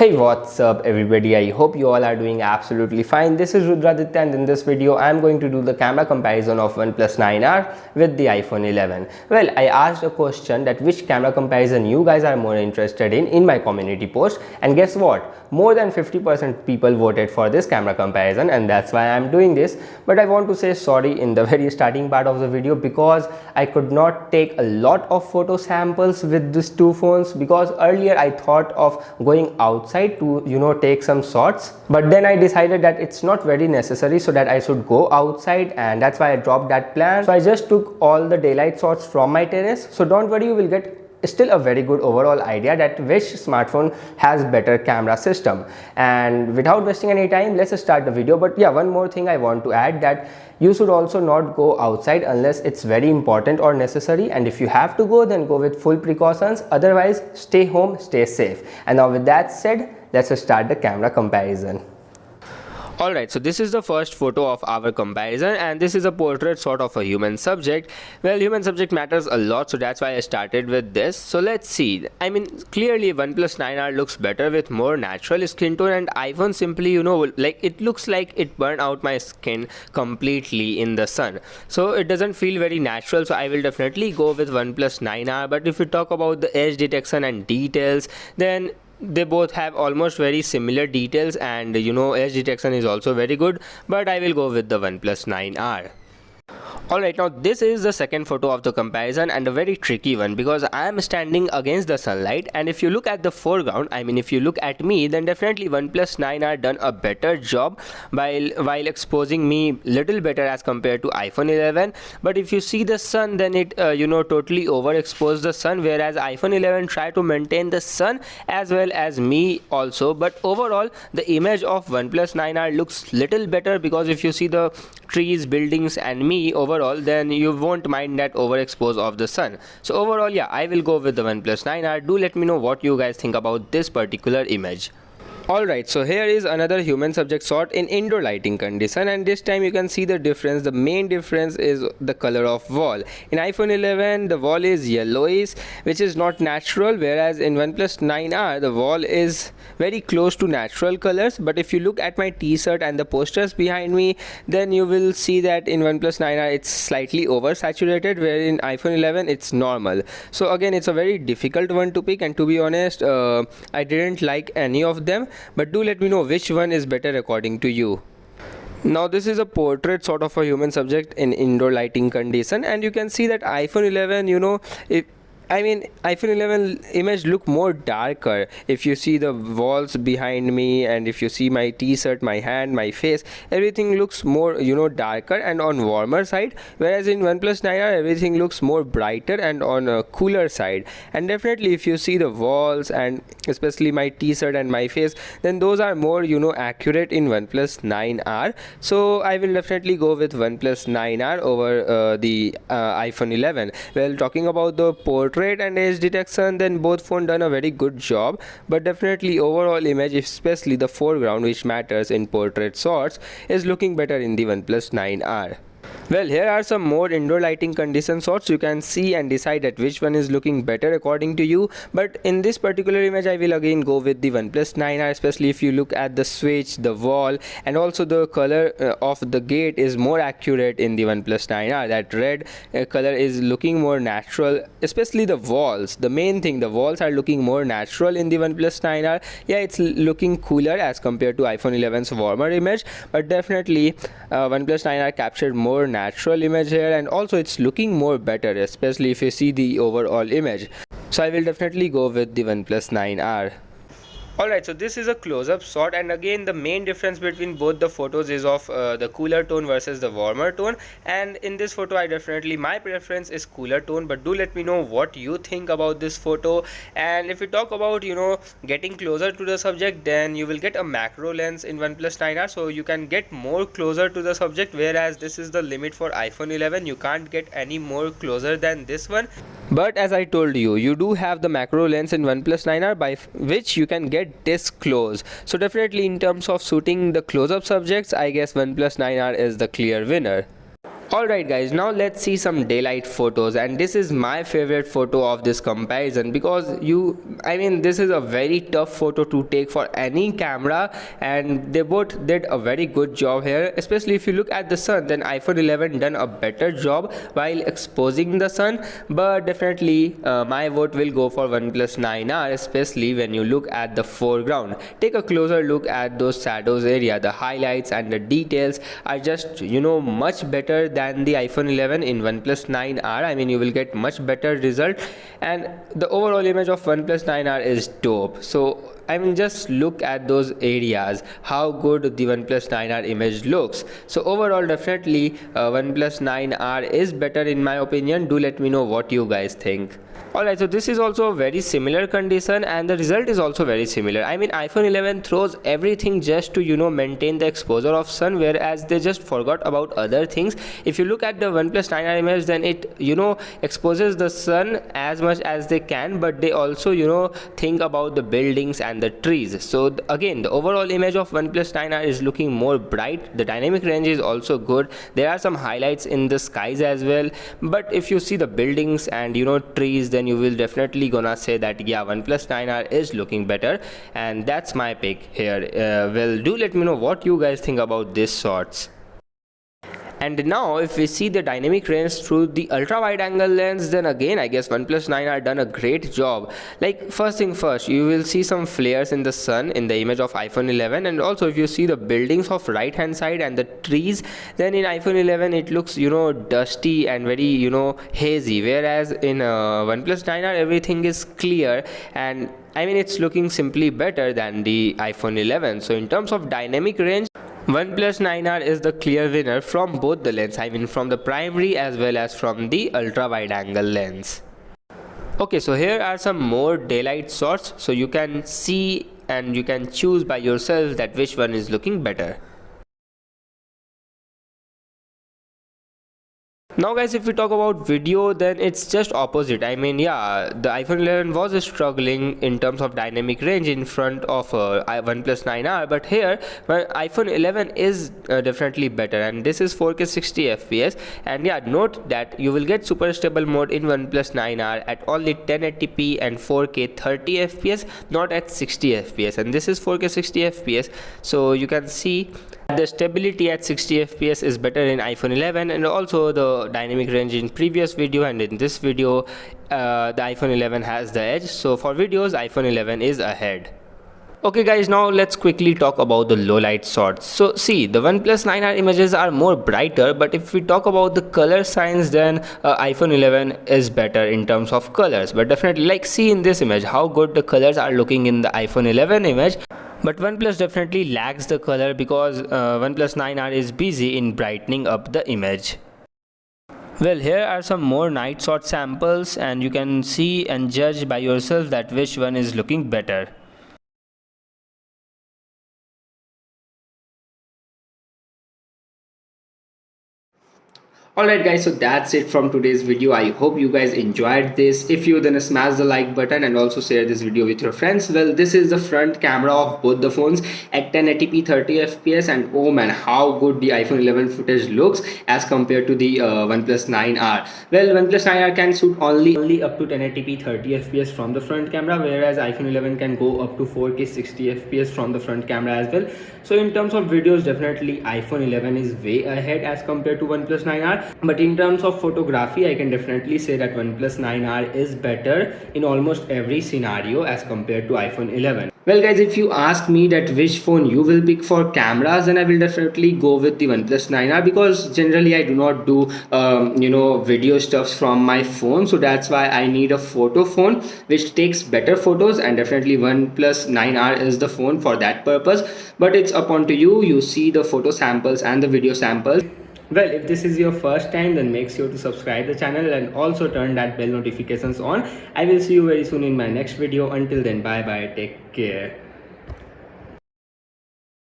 Hey, what's up everybody? I hope you all are doing absolutely fine. This is Rudraditya and in this video I am going to do the camera comparison of OnePlus 9R with the iPhone 11. Well, I asked a question that which camera comparison you guys are more interested in my community post, and guess what? More than 50% people voted for this camera comparison, and that's why I am doing this. But I want to say sorry in the very starting part of the video because I could not take a lot of photo samples with these two phones, because earlier I thought of going outside to take some shots, but then I decided that it's not very necessary, so that I should go outside, and that's why I dropped that plan. So I just took all the daylight shots from my terrace. So don't worry, you will get still a very good overall idea that which smartphone has better camera system. And without wasting any time, let's start the video. But yeah, one more thing I want to add, that you should also not go outside unless it's very important or necessary, and if you have to go, then go with full precautions. Otherwise, stay home, stay safe. And now with that said, let's start the camera comparison. Alright, so this is the first photo of our comparison, and this is a portrait sort of a human subject. Well, human subject matters a lot, so that's why I started with this. So let's see. I mean, clearly OnePlus 9R looks better with more natural skin tone, and iPhone simply, like it looks like it burned out my skin completely in the sun. So it doesn't feel very natural, so I will definitely go with OnePlus 9R. But if we talk about the edge detection and details, then they both have almost very similar details, and edge detection is also very good, but I will go with the OnePlus 9R. Alright, now this is the second photo of the comparison, and a very tricky one because I am standing against the sunlight, and if you look at the foreground, I mean if you look at me, then definitely OnePlus 9R done a better job while exposing me little better as compared to iPhone 11. But if you see the sun, then it totally overexposed the sun, whereas iPhone 11 tried to maintain the sun as well as me also. But overall, the image of OnePlus 9R looks little better, because if you see the trees, buildings and me overall, then you won't mind that overexpose of the sun. So overall, yeah, I will go with the OnePlus 9R. Do let me know what you guys think about this particular image. Alright, so here is another human subject shot in indoor lighting condition, and this time you can see the difference. The main difference is the color of wall. In iPhone 11 the wall is yellowish, which is not natural, whereas in OnePlus 9R the wall is very close to natural colors. But if you look at my t-shirt and the posters behind me, then you will see that in OnePlus 9R it's slightly oversaturated, where in iPhone 11 it's normal. So again, it's a very difficult one to pick, and to be honest, I didn't like any of them. But do let me know which one is better according to you. Now this is a portrait sort of a human subject in indoor lighting condition, and you can see that iPhone 11, iPhone 11 image look more darker. If you see the walls behind me, and if you see my t-shirt, my hand, my face, everything looks more darker and on warmer side, whereas in OnePlus 9R everything looks more brighter and on a cooler side. And definitely if you see the walls, and especially my t-shirt and my face, then those are more accurate in OnePlus 9R. So I will definitely go with OnePlus 9R over the iPhone 11. Well, talking about the portrait and edge detection, then both phones done a very good job, but definitely overall image, especially the foreground which matters in portrait shots, is looking better in the OnePlus 9R. Well, here are some more indoor lighting condition shots. You can see and decide that which one is looking better according to you. But in this particular image, I will again go with the OnePlus 9R, especially if you look at the switch, the wall, and also the color of the gate is more accurate in the OnePlus 9R. That red color is looking more natural, especially the walls. The main thing, the walls are looking more natural in the OnePlus 9R. Yeah, it's looking cooler as compared to iPhone 11's warmer image, but definitely OnePlus 9R captured more natural image here, and also it's looking more better, especially if you see the overall image. So I will definitely go with the OnePlus 9R. Alright, so this is a close-up shot, and again the main difference between both the photos is of the cooler tone versus the warmer tone. And in this photo my preference is cooler tone, but do let me know what you think about this photo. And if we talk about getting closer to the subject, then you will get a macro lens in OnePlus 9R, so you can get more closer to the subject, whereas this is the limit for iPhone 11. You can't get any more closer than this one. But as I told you, you do have the macro lens in OnePlus 9R, by which you can get this close. So definitely in terms of shooting the close-up subjects, I guess OnePlus 9R is the clear winner. Alright guys, now let's see some daylight photos, and this is my favorite photo of this comparison because this is a very tough photo to take for any camera, and they both did a very good job here. Especially if you look at the sun, then iPhone 11 done a better job while exposing the sun, but definitely my vote will go for OnePlus 9R, especially when you look at the foreground. Take a closer look at those shadows area. The highlights and the details are just much better than the iPhone 11 in OnePlus 9R. You will get much better result, and the overall image of OnePlus 9R is dope. So just look at those areas, how good the OnePlus 9R image looks. So overall, definitely OnePlus 9R is better in my opinion. Do let me know what you guys think. Alright, so this is also a very similar condition, and the result is also very similar. iPhone 11 throws everything just to maintain the exposure of sun, whereas they just forgot about other things. If you look at the OnePlus 9R image, then it exposes the sun as much as they can, but they also think about the buildings and the trees. So again, the overall image of OnePlus 9R is looking more bright. The dynamic range is also good. There are some highlights in the skies as well, but if you see the buildings and trees, then you will definitely gonna say that yeah, OnePlus 9R is looking better, and that's my pick here. Well, do let me know what you guys think about these shots. And now if we see the dynamic range through the ultra wide angle lens, then again I guess OnePlus 9R done a great job. Like, first thing first, you will see some flares in the sun in the image of iPhone 11, and also if you see the buildings of right hand side and the trees, then in iPhone 11 it looks dusty and very hazy, whereas in OnePlus 9R everything is clear, and it's looking simply better than the iPhone 11. So in terms of dynamic range, OnePlus 9R is the clear winner from both the lens, from the primary as well as from the ultra wide angle lens. Okay, so here are some more daylight shots, so you can see and you can choose by yourself that which one is looking better. Now guys, if we talk about video, then it's just opposite. The iPhone 11 was struggling in terms of dynamic range in front of OnePlus 9R, but here iPhone 11 is definitely better, and this is 4K 60 FPS. And yeah, note that you will get super stable mode in OnePlus 9R at only 1080p and 4K 30 FPS, not at 60 FPS, and this is 4K 60 FPS. So you can see the stability at 60 FPS is better in iPhone 11, and also the dynamic range in previous video and in this video the iPhone 11 has the edge. So for videos, iPhone 11 is ahead. Okay guys, now let's quickly talk about the low light shots. So see, the OnePlus 9R images are more brighter, but if we talk about the color signs, then iPhone 11 is better in terms of colors. But definitely, like, see in this image how good the colors are looking in the iPhone 11 image. But OnePlus definitely lacks the color because OnePlus 9R is busy in brightening up the image. Well, here are some more night shot samples, and you can see and judge by yourself that which one is looking better. Alright guys, so that's it from today's video. I hope you guys enjoyed this. If you, then smash the like button and also share this video with your friends. Well, this is the front camera of both the phones at 1080p 30 fps, and oh man, how good the iPhone 11 footage looks as compared to the OnePlus 9R. Well, OnePlus 9R can shoot only up to 1080p 30 fps from the front camera, whereas iPhone 11 can go up to 4K 60 fps from the front camera as well. So in terms of videos, definitely iPhone 11 is way ahead as compared to OnePlus 9R. But in terms of photography, I can definitely say that OnePlus 9R is better in almost every scenario as compared to iPhone 11. Well guys, if you ask me that which phone you will pick for cameras, then I will definitely go with the OnePlus 9R, because generally I do not do video stuffs from my phone, so that's why I need a photo phone which takes better photos, and definitely OnePlus 9R is the phone for that purpose. But it's upon to you. You see the photo samples and the video samples. Well, if this is your first time, then make sure to subscribe the channel and also turn that bell notifications on. I will see you very soon in my next video. Until then, bye bye, take care.